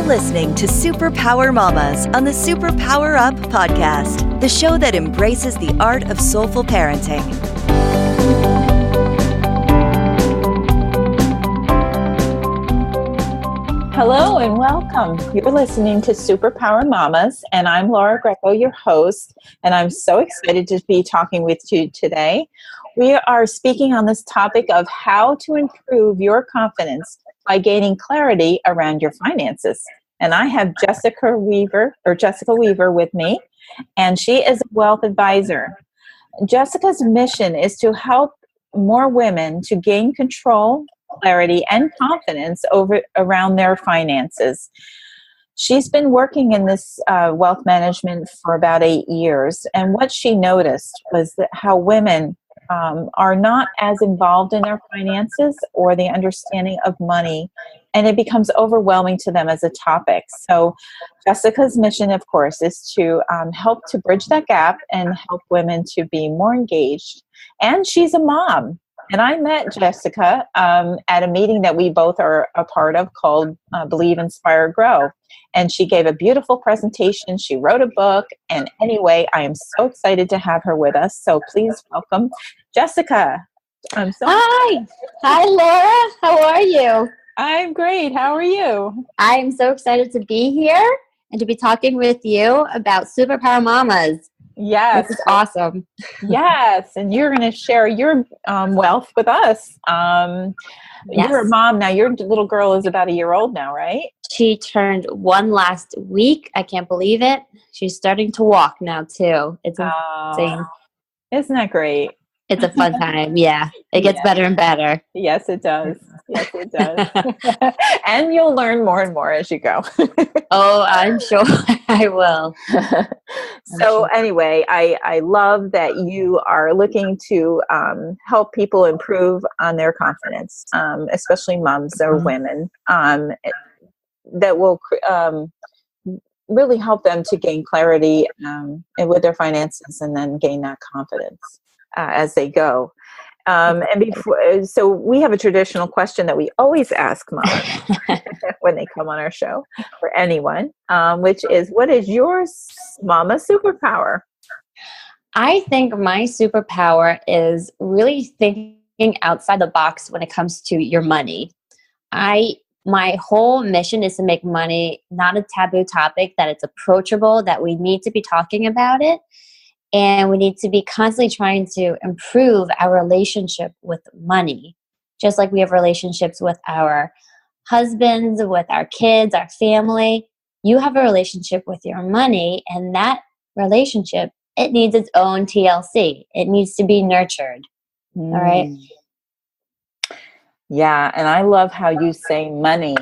You're listening to SuperPower Mommas on the SuperPower Up podcast, the show that embraces the art of soulful parenting. Hello and welcome. You're listening to SuperPower Mommas, and I'm Laura Greco, your host, and I'm so excited to be talking with you today. We are speaking on this topic of how to improve your confidence by gaining clarity around your finances. And I have Jessica Weaver with me, and she is a wealth advisor. Jessica's mission is to help more women to gain control, clarity, and confidence around their finances. She's been working in this wealth management for about 8 years, and what she noticed was that how women are not as involved in their finances or the understanding of money, and it becomes overwhelming to them as a topic. So Jessica's mission, of course, is to help to bridge that gap and help women to be more engaged. And she's a mom. And I met Jessica at a meeting that we both are a part of called Believe, Inspire, Grow. And she gave a beautiful presentation. She wrote a book. And anyway, I am so excited to have her with us. So please welcome Jessica. Hi, Laura. How are you? I'm great. How are you? I'm so excited to be here and to be talking with you about SuperPower Mommas. Yes. This is awesome. Yes. And you're going to share your wealth with us. Yes. You're a mom now. Your little girl is about a year old now, right? She turned 1 last week. I can't believe it. She's starting to walk now, too. It's insane. Isn't that great? It's a fun time. Yeah. It gets better and better. Yes, it does. Yes, it does. And you'll learn more and more as you go. Oh, I'm sure I will. So anyway, I love that you are looking to help people improve on their confidence, especially moms or women, that will really help them to gain clarity with their finances and then gain that confidence as they go. So we have a traditional question that we always ask moms when they come on our show, for anyone, which is, what is your mama superpower? I think my superpower is really thinking outside the box when it comes to your money. My whole mission is to make money not a taboo topic, that it's approachable, that we need to be talking about it. And we need to be constantly trying to improve our relationship with money, just like we have relationships with our husbands, with our kids, our family. You have a relationship with your money, and that relationship, it needs its own TLC. It needs to be nurtured. All right? Yeah, and I love how you say money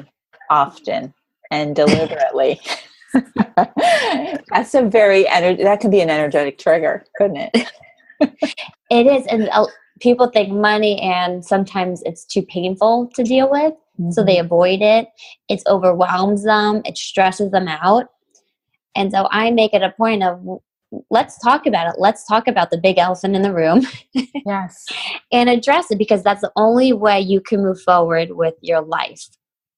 often and deliberately. That's that could be an energetic trigger, couldn't it? It is, and people think money, and sometimes it's too painful to deal with, so they avoid it. It overwhelms them. It stresses them out. And so I make it a point of, let's talk about it. Let's talk about the big elephant in the room. Yes. And address it, because that's the only way you can move forward with your life.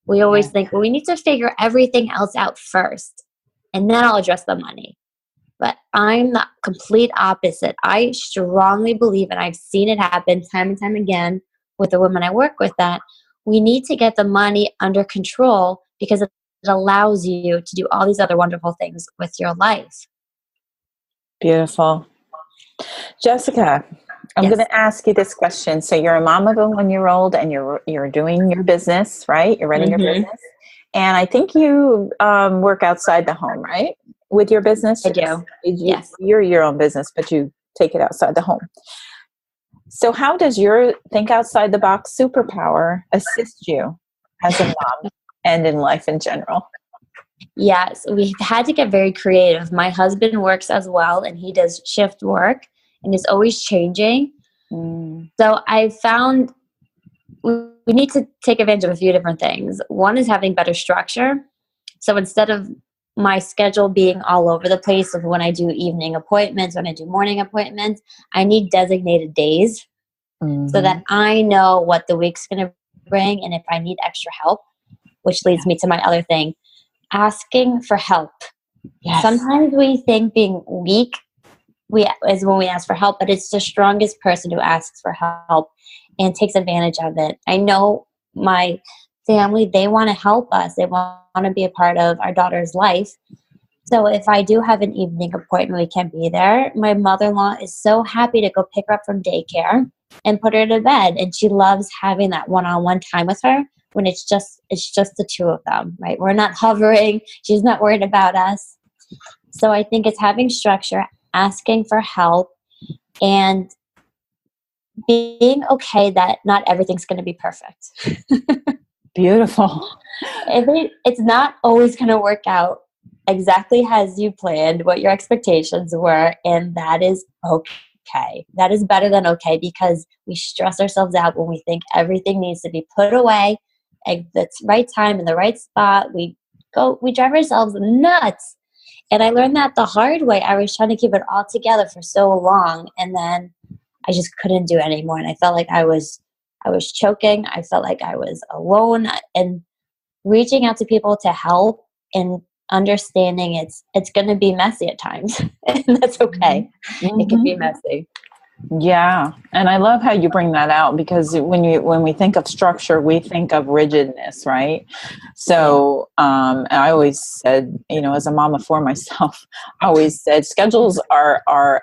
We always think, well, we need to figure everything else out first, and then I'll address the money. But I'm the complete opposite. I strongly believe, and I've seen it happen time and time again with the women I work with, that we need to get the money under control, because it allows you to do all these other wonderful things with your life. Beautiful. Jessica, I'm going to ask you this question. So you're a mom of a 1-year-old, and you're doing your business, right? You're running your business. And I think you work outside the home, right? With your business? I do. Yes. You're your own business, but you take it outside the home. So how does your think outside the box superpower assist you as a mom and in life in general? Yes, we've had to get very creative. My husband works as well, and he does shift work and is always changing. So I found we need to take advantage of a few different things. One is having better structure. So instead of my schedule being all over the place of when I do evening appointments, when I do morning appointments, I need designated days so that I know what the week's going to bring, and if I need extra help, which leads me to my other thing. asking for help. Yes. Sometimes we think being weak is when we ask for help, but it's the strongest person who asks for help and takes advantage of it. I know my family, they want to help us. They want to be a part of our daughter's life. So if I do have an evening appointment, we can't be there. My mother-in-law is so happy to go pick her up from daycare and put her to bed. And she loves having that one-on-one time with her when it's just the two of them, right? We're not hovering. She's not worried about us. So I think it's having structure, asking for help, and being okay that not everything's going to be perfect. Beautiful. It's not always going to work out exactly as you planned, what your expectations were, and that is okay. That is better than okay, because we stress ourselves out when we think everything needs to be put away at the right time in the right spot. We drive ourselves nuts. And I learned that the hard way. I was trying to keep it all together for so long, and then I just couldn't do it anymore. And I felt like I was choking. I felt like I was alone, and reaching out to people to help and understanding it's going to be messy at times, and that's okay. Mm-hmm. It can be messy. Yeah. And I love how you bring that out, because when we think of structure, we think of rigidness, right? So, I always said, as a mama for myself, I always said schedules are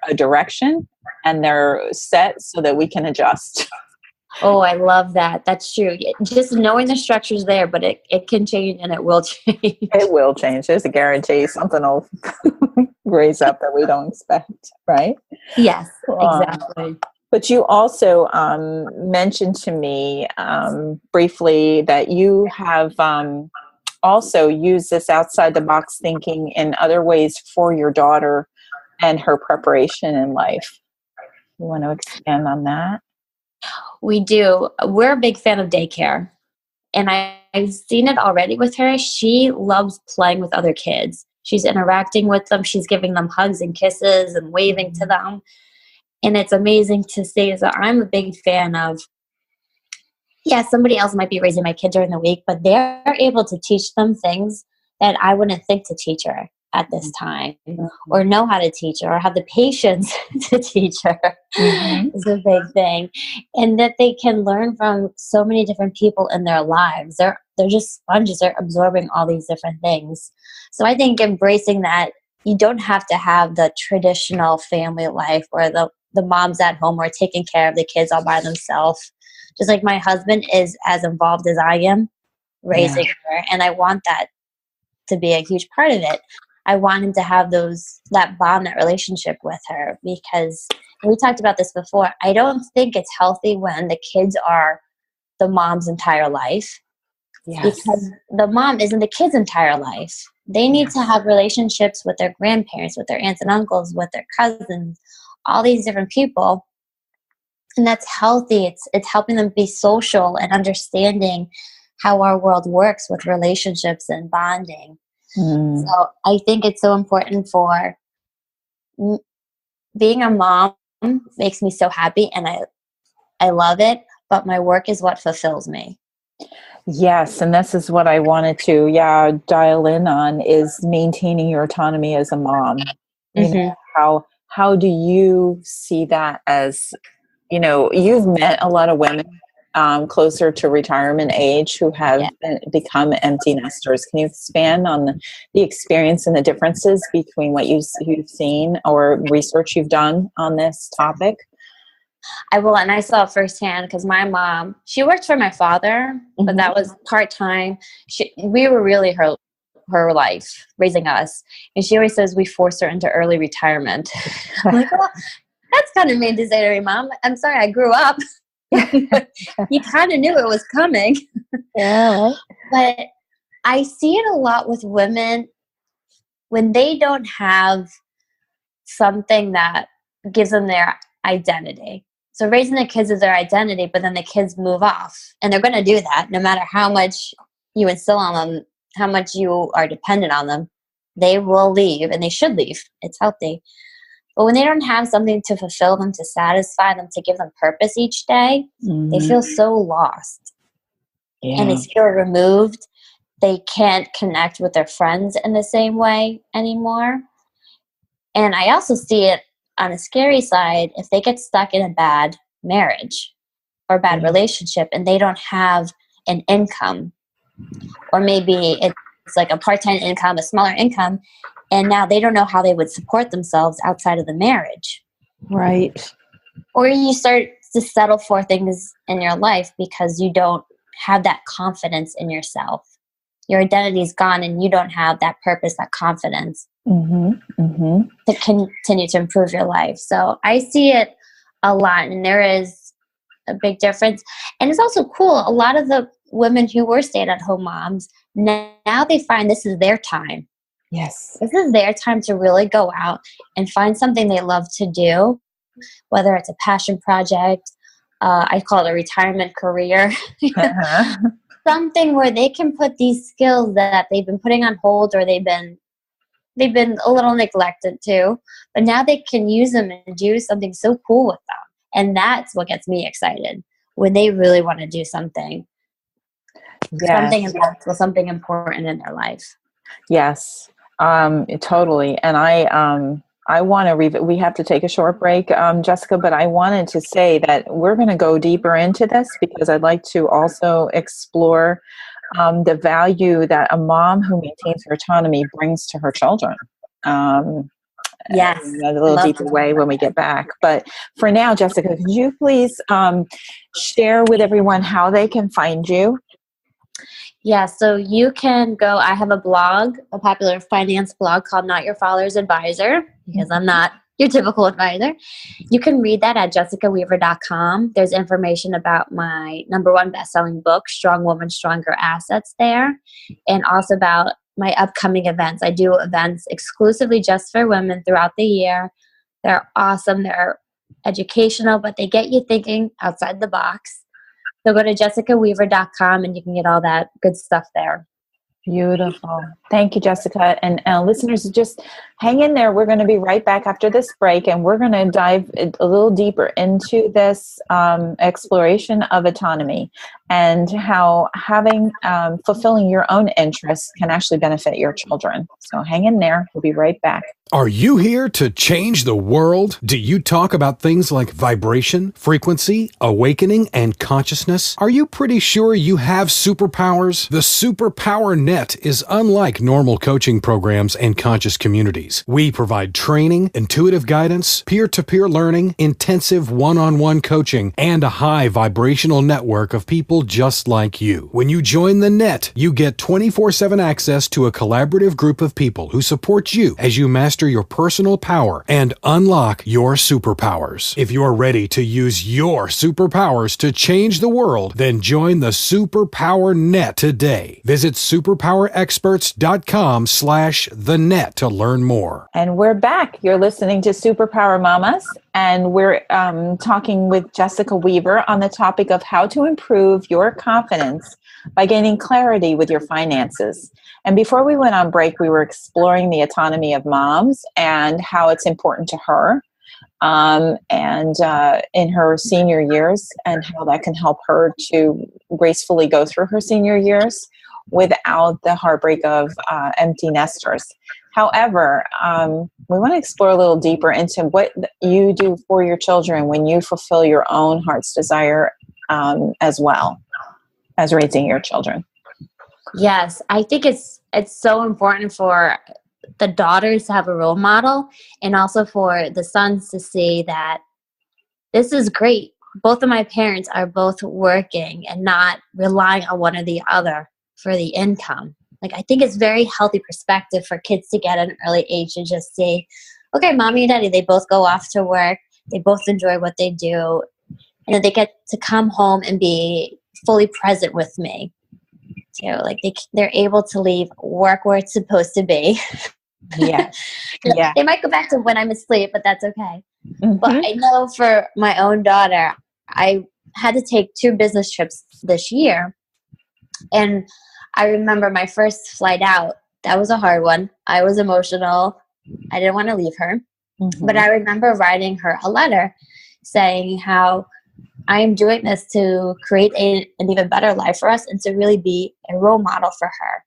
a direction, and they're set so that we can adjust. Oh, I love that. That's true. Just knowing the structure's there, but it can change, and it will change. It will change. There's a guarantee something will raise up that we don't expect, right? Yes, exactly. But you also mentioned to me briefly that you have also used this outside the box thinking in other ways for your daughter and her preparation in life. You want to expand on that? We do. We're a big fan of daycare. And I've seen it already with her. She loves playing with other kids. She's interacting with them. She's giving them hugs and kisses and waving to them. And it's amazing to see. So I'm a big fan of, somebody else might be raising my kid during the week, but they're able to teach them things that I wouldn't think to teach her at this time, or know how to teach her, or have the patience to teach her is a big thing. And that they can learn from so many different people in their lives. They're just sponges. They're absorbing all these different things. So I think embracing that, you don't have to have the traditional family life where the mom's at home or taking care of the kids all by themselves. Just like my husband is as involved as I am raising her, and I want that to be a huge part of it. I want him to have that bond, that relationship with her, because we talked about this before. I don't think it's healthy when the kids are the mom's entire life, because the mom isn't the kid's entire life. They need to have relationships with their grandparents, with their aunts and uncles, with their cousins, all these different people. And that's healthy. It's helping them be social and understanding how our world works with relationships and bonding. So I think it's so important for being a mom. Makes me so happy, and I love it, but my work is what fulfills me. Yes, and this is what I wanted to dial in on, is maintaining your autonomy as a mom. You know, how do you see that as, you've met a lot of women closer to retirement age who have become empty nesters. Can you expand on the experience and the differences between what you've seen or research you've done on this topic? I will, and I saw it firsthand, because my mom, she worked for my father, but that was part-time. We were really her life, raising us. And she always says we forced her into early retirement. I'm like, well, that's kind of mean to say to me, Mom. I'm sorry, I grew up. You kind of knew it was coming. Yeah. But I see it a lot with women when they don't have something that gives them their identity. So raising the kids is their identity, but then the kids move off. And they're going to do that no matter how much you instill on them, how much you are dependent on them. They will leave, and they should leave. It's healthy. But when they don't have something to fulfill them, to satisfy them, to give them purpose each day, they feel so lost. And they feel removed. they can't connect with their friends in the same way anymore. And I also see it on a scary side if they get stuck in a bad marriage or bad relationship and they don't have an income, or maybe it's like a part-time income, a smaller income, and now they don't know how they would support themselves outside of the marriage. Right. Or you start to settle for things in your life because you don't have that confidence in yourself. Your identity is gone and you don't have that purpose, that confidence to continue to improve your life. So I see it a lot, and there is a big difference. And it's also cool. A lot of the women who were stay-at-home moms, now they find this is their time. Yes. This is their time to really go out and find something they love to do, whether it's a passion project, I call it a retirement career, something where they can put these skills that they've been putting on hold, or they've been a little neglected too, but now they can use them and do something so cool with them. And that's what gets me excited, when they really want to do something, something impactful, something important in their life. Yes, totally. And I want to we have to take a short break, Jessica, but I wanted to say that we're going to go deeper into this because I'd like to also explore the value that a mom who maintains her autonomy brings to her children. Yes. In a little deeper way when we get back. But for now, Jessica, could you please share with everyone how they can find you? Yeah, so you can go, I have a blog, a popular finance blog called Not Your Father's Advisor, because I'm not your typical advisor. You can read that at jessicaweaver.com. There's information about my #1 best-selling book, Strong Woman, Stronger Assets there, and also about my upcoming events. I do events exclusively just for women throughout the year. They're awesome. They're educational, but they get you thinking outside the box. So go to jessicaweaver.com and you can get all that good stuff there. Beautiful. Thank you, Jessica. And listeners, just hang in there. We're going to be right back after this break, and we're going to dive a little deeper into this exploration of autonomy and how having fulfilling your own interests can actually benefit your children. So hang in there. We'll be right back. Are you here to change the world? Do you talk about things like vibration, frequency, awakening, and consciousness? Are you pretty sure you have superpowers? The SuperPower Net is unlike normal coaching programs and conscious communities. We provide training, intuitive guidance, peer-to-peer learning, intensive one-on-one coaching, and a high vibrational network of people just like you. When you join the net, you get 24/7 access to a collaborative group of people who support you as you master your personal power and unlock your superpowers. If you're ready to use your superpowers to change the world, then join the SuperPower Net today. Visit superpowerexperts.com/thenet to learn more. And we're back. You're listening to SuperPower Mommas, and we're talking with Jessica Weaver on the topic of how to improve your confidence by gaining clarity with your finances. And before we went on break, we were exploring the autonomy of moms and how it's important to her and in her senior years, and how that can help her to gracefully go through her senior years without the heartbreak of empty nesters. However, we want to explore a little deeper into what you do for your children when you fulfill your own heart's desire as well as raising your children. Yes, I think it's so important for the daughters to have a role model, and also for the sons to see that this is great. Both of my parents are both working and not relying on one or the other for the income. Like, I think it's very healthy perspective for kids to get at an early age and just see, okay, mommy and daddy, they both go off to work. They both enjoy what they do. And then they get to come home and be fully present with me. You know, like they're able to leave work where it's supposed to be. Yeah. Yeah. They might go back to when I'm asleep, but that's okay. Mm-hmm. But I know for my own daughter, I had to take 2 business trips this year. And I remember my first flight out. That was a hard one. I was emotional. I didn't want to leave her. Mm-hmm. But I remember writing her a letter saying how I am doing this to create an even better life for us and to really be a role model for her.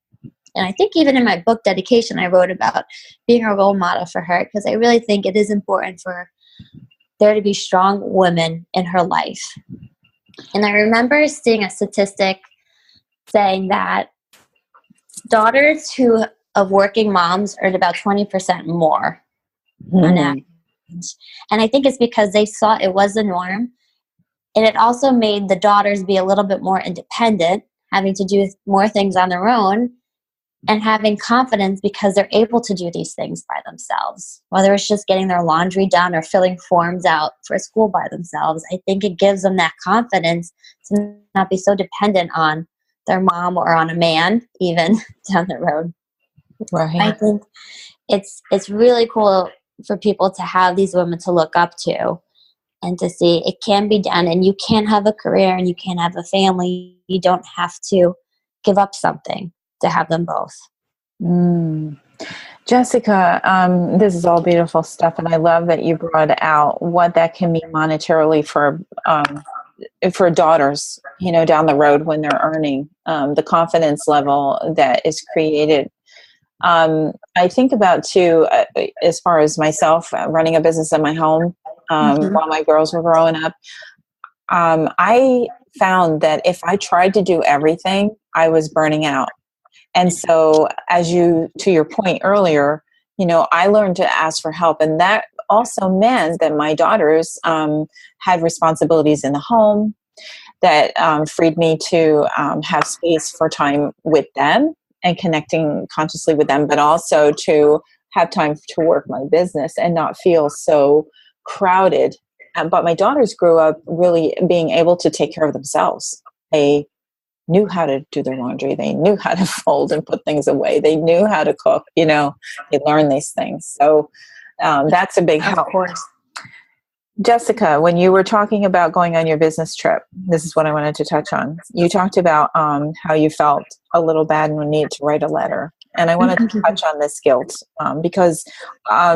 And I think even in my book dedication, I wrote about being a role model for her, because I really think it is important for there to be strong women in her life. And I remember seeing a statistic saying that daughters of working moms earn about 20% more on average. And I think it's because they saw it was the norm. And it also made the daughters be a little bit more independent, having to do more things on their own and having confidence because they're able to do these things by themselves. Whether it's just getting their laundry done or filling forms out for school by themselves, I think it gives them that confidence to not be so dependent on their mom or on a man even down the road. Right. I think it's really cool for people to have these women to look up to and to see it can be done, and you can have a career and you can have a family. You don't have to give up something to have them both. Jessica, this is all beautiful stuff, and I love that you brought out what that can mean monetarily for daughters, down the road when they're earning, the confidence level that is created. I think about too, as far as myself running a business in my home while my girls were growing up. I found that if I tried to do everything, I was burning out. And so, to your point earlier, I learned to ask for help, and that also meant that my daughters had responsibilities in the home that freed me to have space for time with them and connecting consciously with them, but also to have time to work my business and not feel so crowded. But my daughters grew up really being able to take care of themselves. They knew how to do their laundry. They knew how to fold and put things away. They knew how to cook. They learned these things. So that's a big help. Of course. Jessica, when you were talking about going on your business trip, this is what I wanted to touch on. You talked about how you felt a little bad and needed to write a letter. And I wanted to touch on this guilt because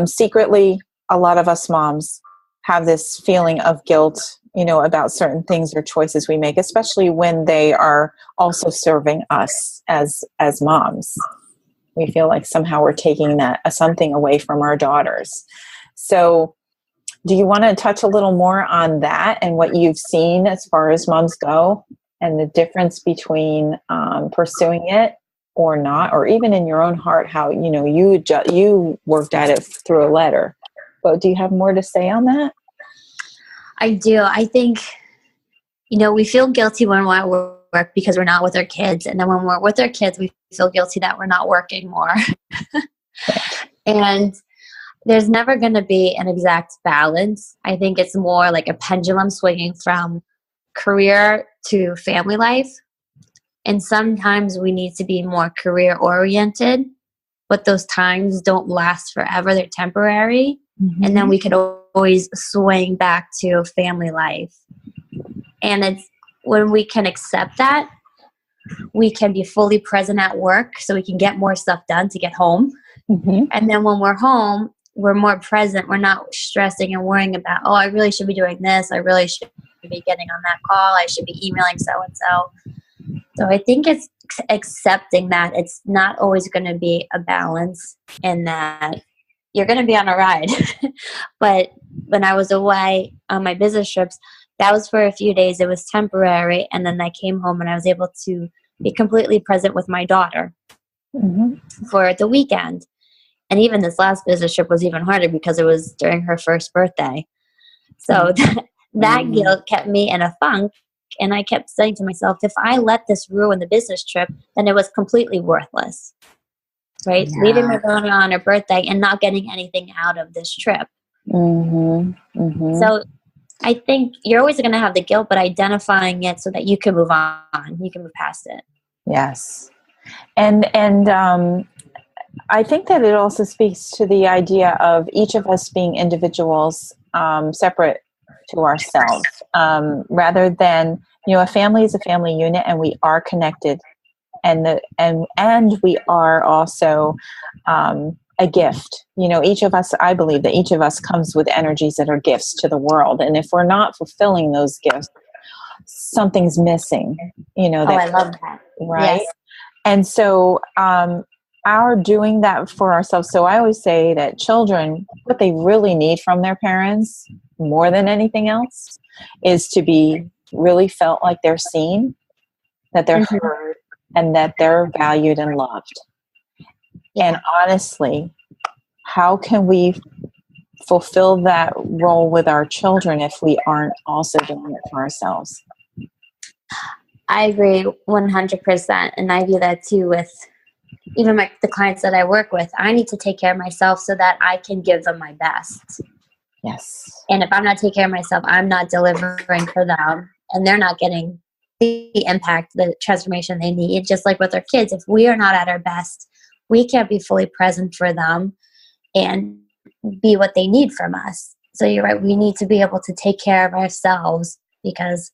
secretly, a lot of us moms have this feeling of guilt, about certain things or choices we make, especially when they are also serving us as moms. We feel like somehow we're taking something away from our daughters. So do you want to touch a little more on that and what you've seen as far as moms go and the difference between pursuing it or not, or even in your own heart, how, you worked at it through a letter. But do you have more to say on that? I do. I think, we feel guilty when we're at work because we're not with our kids. And then when we're with our kids, we feel guilty that we're not working more. And there's never going to be an exact balance. I think it's more like a pendulum swinging from career to family life. And sometimes we need to be more career oriented, but those times don't last forever. They're temporary. And then we could always swing back to family life. And it's when we can accept that, we can be fully present at work so we can get more stuff done to get home. And then when we're home, we're more present. We're not stressing and worrying about, I really should be doing this. I really should be getting on that call. I should be emailing so-and-so. So I think it's accepting that it's not always going to be a balance and that you're going to be on a ride. But when I was away on my business trips, that was for a few days. It was temporary. And then I came home and I was able to be completely present with my daughter for the weekend. And even this last business trip was even harder because it was during her first birthday. So that guilt kept me in a funk. And I kept saying to myself, if I let this ruin the business trip, then it was completely worthless. Right? Yeah. Leaving my daughter on her birthday and not getting anything out of this trip. So I think you're always going to have the guilt, but identifying it so that you can move on. You can move past it. Yes. And I think that it also speaks to the idea of each of us being individuals separate to ourselves rather than, a family is a family unit and we are connected. And we are also a gift. Each of us, I believe that each of us comes with energies that are gifts to the world. And if we're not fulfilling those gifts, something's missing. I love that. Right? Yes. And so our doing that for ourselves. So I always say that children, what they really need from their parents more than anything else is to be really felt like they're seen, that they're heard, and that they're valued and loved. And honestly, how can we fulfill that role with our children if we aren't also doing it for ourselves? I agree 100%. And I do that too with even the clients that I work with. I need to take care of myself so that I can give them my best. Yes. And if I'm not taking care of myself, I'm not delivering for them, and they're not getting the impact, the transformation they need. Just like with our kids, if we are not at our best, we can't be fully present for them and be what they need from us. So you're right. We need to be able to take care of ourselves, because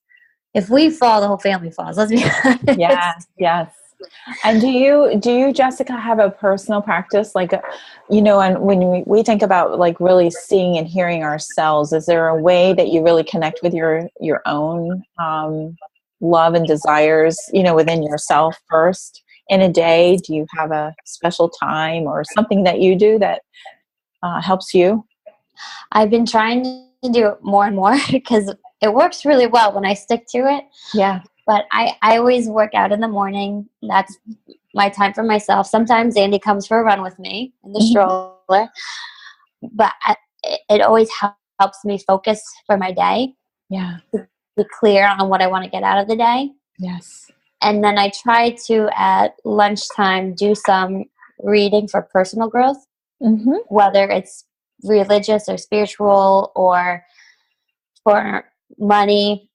if we fall, the whole family falls. Let's be honest. Yes. And do you, Jessica, have a personal practice? Like, and when we think about like really seeing and hearing ourselves, is there a way that you really connect with your own love and desires, within yourself first in a day? Do you have a special time or something that you do that helps you? I've been trying to do it more and more because it works really well when I stick to it. Yeah. But I always work out in the morning. That's my time for myself. Sometimes Andy comes for a run with me in the stroller. But it always helps me focus for my day. Yeah. To be clear on what I want to get out of the day. Yes. And then I try to, at lunchtime, do some reading for personal growth, whether it's religious or spiritual or for money,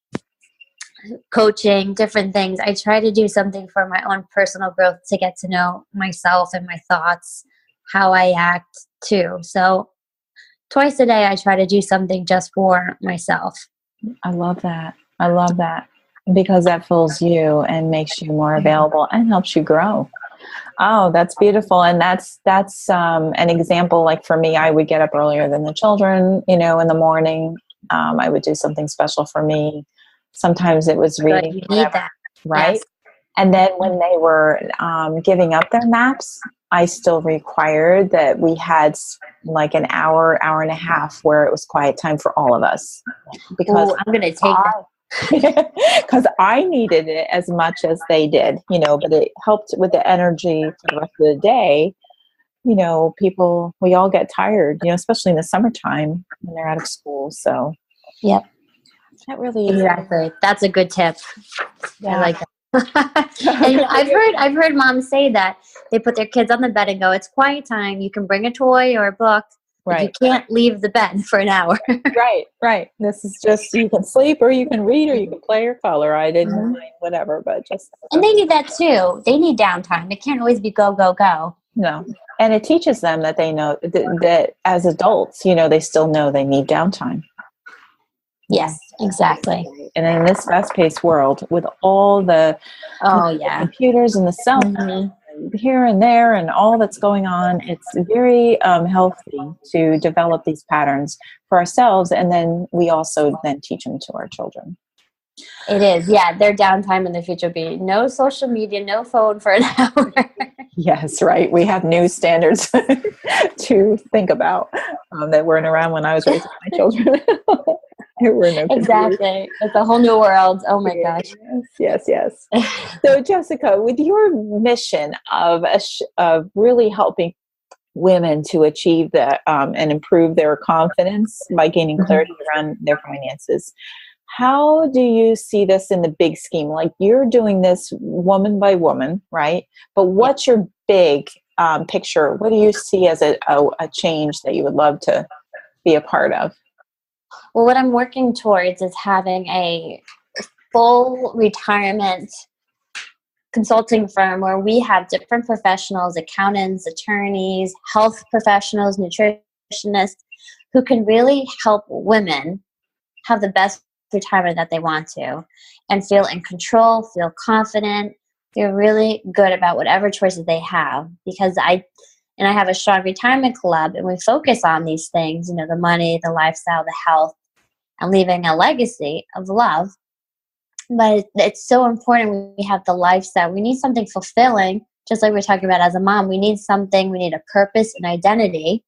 coaching, different things. I try to do something for my own personal growth to get to know myself and my thoughts, how I act too. So twice a day, I try to do something just for myself. I love that. Because that fills you and makes you more available and helps you grow. Oh, that's beautiful. And that's an example. Like for me, I would get up earlier than the children, in the morning. I would do something special for me. Sometimes it was reading. You need that. Right. Yes. And then when they were giving up their naps, I still required that we had like an hour and a half where it was quiet time for all of us. Because I'm going to take that. Because I needed it as much as they did, but it helped with the energy for the rest of the day. People, we all get tired, especially in the summertime when they're out of school. So, yep. That really exactly. That's a good tip. Yeah. I like that. And I've heard moms say that they put their kids on the bed and go, "It's quiet time. You can bring a toy or a book, but you can't leave the bed for an hour." Right. This is just, you can sleep or you can read or you can play or color. I didn't mind whatever, but just. And they need that too. They need downtime. It can't always be go, go, go. No. And it teaches them that they know that as adults, they still know they need downtime. Yes, exactly. And in this fast-paced world with all the computers and the cell phones here and there and all that's going on, it's very healthy to develop these patterns for ourselves, and then we also then teach them to our children. It is. Yeah, their downtime in the future will be no social media, no phone for an hour. Yes, right. We have new standards to think about that weren't around when I was raising my children. There were no exactly. It's a whole new world. Oh my gosh. Yes. So Jessica, with your mission of really helping women to achieve that and improve their confidence by gaining clarity around their finances, how do you see this in the big scheme? Like, you're doing this woman by woman, right? But what's your big picture? What do you see as a change that you would love to be a part of? Well, what I'm working towards is having a full retirement consulting firm where we have different professionals, accountants, attorneys, health professionals, nutritionists, who can really help women have the best retirement that they want to and feel in control, feel confident, feel really good about whatever choices they have. Because I have a strong retirement club, and we focus on these things, the money, the lifestyle, the health, and leaving a legacy of love. But it's so important when we have the lifestyle. We need something fulfilling, just like we're talking about as a mom. We need something, we need a purpose and identity.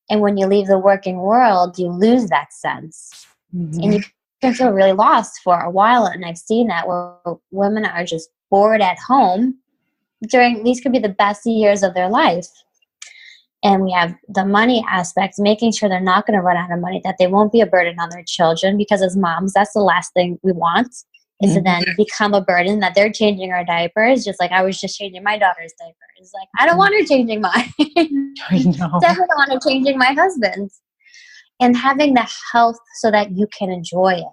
And when you leave the working world, you lose that sense. And you can feel really lost for a while. And I've seen that where women are just bored at home during, these could be the best years of their life. And we have the money aspect, making sure they're not going to run out of money, that they won't be a burden on their children, because as moms, that's the last thing we want, is to then become a burden, that they're changing our diapers, just like I was just changing my daughter's diapers. Like, I don't want her changing mine. I know. Definitely don't want her changing my husband's. And having the health so that you can enjoy it.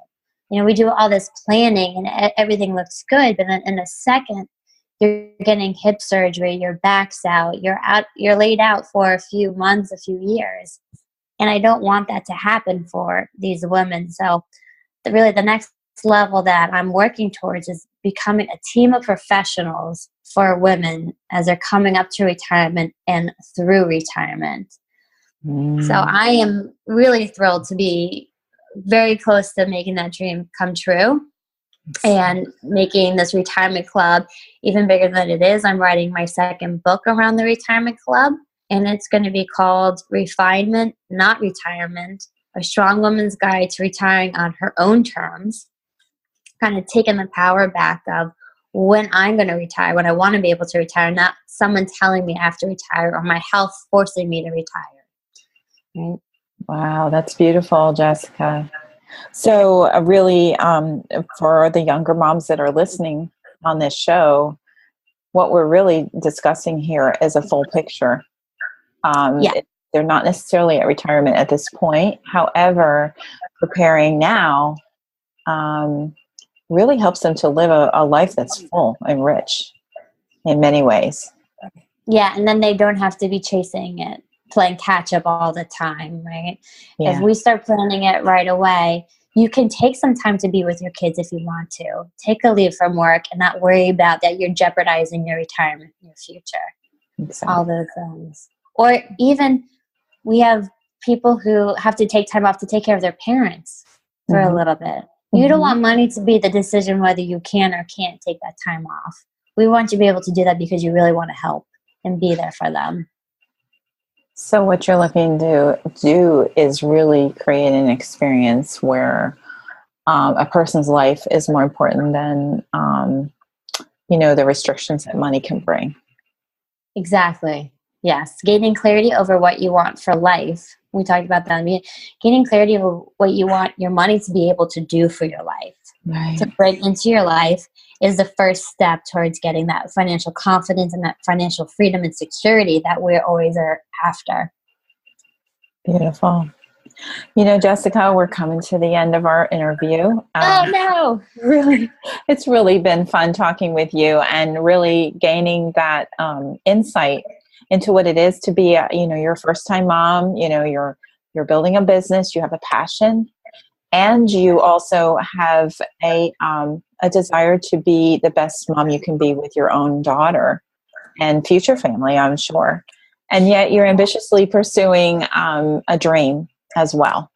You know, we do all this planning and everything looks good, but then in a second, you're getting hip surgery, your back's out, you're laid out for a few months, a few years. And I don't want that to happen for these women. So really the next level that I'm working towards is becoming a team of professionals for women as they're coming up to retirement and through retirement. So I am really thrilled to be very close to making that dream come true and making this retirement club even bigger than it is. I'm writing my second book around the retirement club, and it's going to be called Refinement, Not Retirement, A Strong Woman's Guide to Retiring on Her Own Terms, kind of taking the power back of when I'm going to retire, when I want to be able to retire, not someone telling me I have to retire or my health forcing me to retire. Right? Wow, that's beautiful, Jessica. So really, for the younger moms that are listening on this show, what we're really discussing here is a full picture. They're not necessarily at retirement at this point. However, preparing now really helps them to live a life that's full and rich in many ways. Yeah, and then they don't have to be chasing it, playing catch up all the time, right? Yeah. If we start planning it right away, you can take some time to be with your kids if you want to. Take a leave from work and not worry about that you're jeopardizing your retirement in your future. Exactly. All those things. Or even we have people who have to take time off to take care of their parents for a little bit. You don't want money to be the decision whether you can or can't take that time off. We want you to be able to do that because you really want to help and be there for them. So what you're looking to do is really create an experience where a person's life is more important than, the restrictions that money can bring. Exactly. Yes. Gaining clarity over what you want for life. We talked about that. Gaining clarity over what you want your money to be able to do for your life. Right. To bring into your life is the first step towards getting that financial confidence and that financial freedom and security that we always are after. Beautiful. Jessica, we're coming to the end of our interview. Oh, no. It's really been fun talking with you and really gaining that insight into what it is to be, you're a first-time mom. You're building a business. You have a passion, and you also have a desire to be the best mom you can be with your own daughter and future family, I'm sure. And yet you're ambitiously pursuing a dream as well.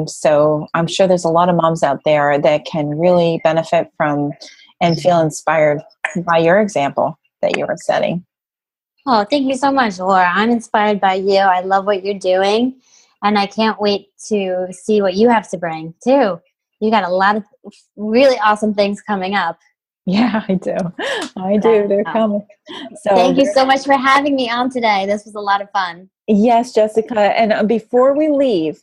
So I'm sure there's a lot of moms out there that can really benefit from and feel inspired by your example that you are setting. Oh, thank you so much, Laura. I'm inspired by you. I love what you're doing, and I can't wait to see what you have to bring, too. You got a lot of really awesome things coming up. Yeah, I do. They're coming. So thank you so much for having me on today. This was a lot of fun. Yes, Jessica. And before we leave,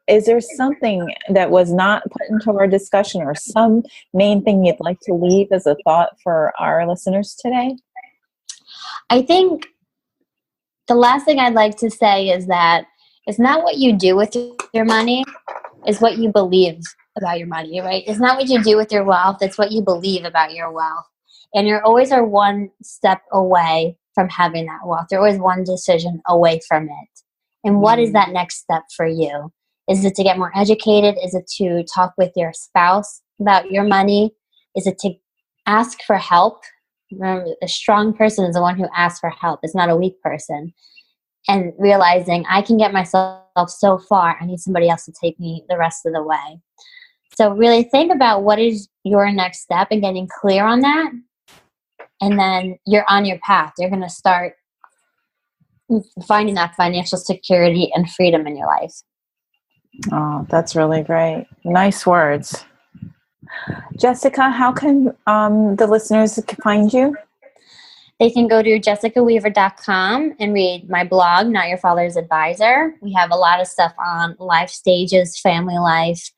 is there something that was not put into our discussion or some main thing you'd like to leave as a thought for our listeners today? I think the last thing I'd like to say is that it's not what you do with your money, it's what you believe about your money, right? It's not what you do with your wealth, it's what you believe about your wealth. And you're always are one step away from having that wealth. You're always one decision away from it. And what is that next step for you? Is it to get more educated? Is it to talk with your spouse about your money? Is it to ask for help? Remember, a strong person is the one who asks for help. It's not a weak person. And realizing I can get myself so far, I need somebody else to take me the rest of the way. So really think about what is your next step and getting clear on that. And then you're on your path. You're going to start finding that financial security and freedom in your life. Oh, that's really great. Nice words. Jessica, how can the listeners find you? They can go to jessicaweaver.com and read my blog, Not Your Father's Advisor. We have a lot of stuff on life stages, family life,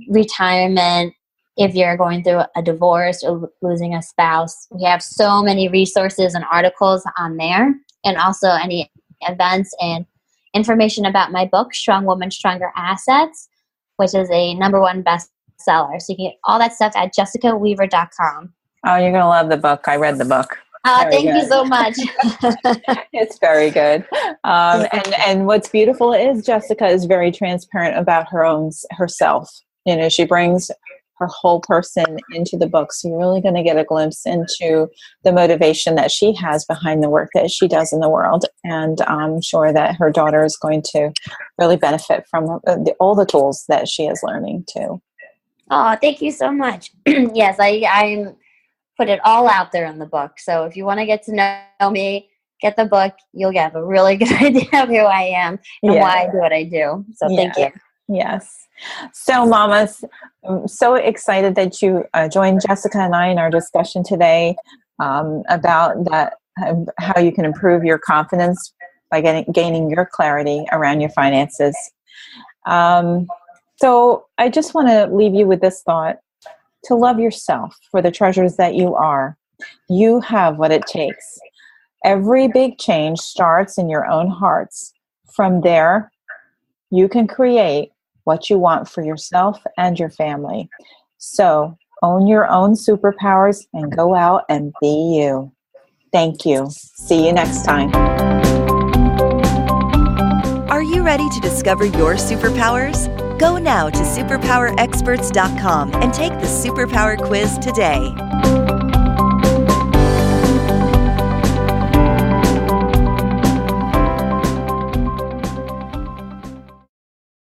retirement, if you're going through a divorce or losing a spouse. We have so many resources and articles on there, and also any events and information about my book, Strong Woman, Stronger Assets, which is a #1 bestseller. So you can get all that stuff at jessicaweaver.com. Oh, you're going to love the book. I read the book. Thank you so much. It's very good. And what's beautiful is Jessica is very transparent about herself. You know, she brings her whole person into the book. So you're really going to get a glimpse into the motivation that she has behind the work that she does in the world. And I'm sure that her daughter is going to really benefit from all the tools that she is learning too. Oh, thank you so much. Yes, I put it all out there in the book. So if you want to get to know me, get the book. You'll get a really good idea of who I am and why I do what I do. So thank you. Yes. So, Mommas, I'm so excited that you joined Jessica and I in our discussion today about that, how you can improve your confidence by gaining your clarity around your finances. So I just want to leave you with this thought: to love yourself for the treasures that you are. You have what it takes. Every big change starts in your own hearts. From there, you can create what you want for yourself and your family. So own your own superpowers and go out and be you. Thank you. See you next time. Are you ready to discover your superpowers? Go now to superpowerexperts.com and take the Superpower Quiz today.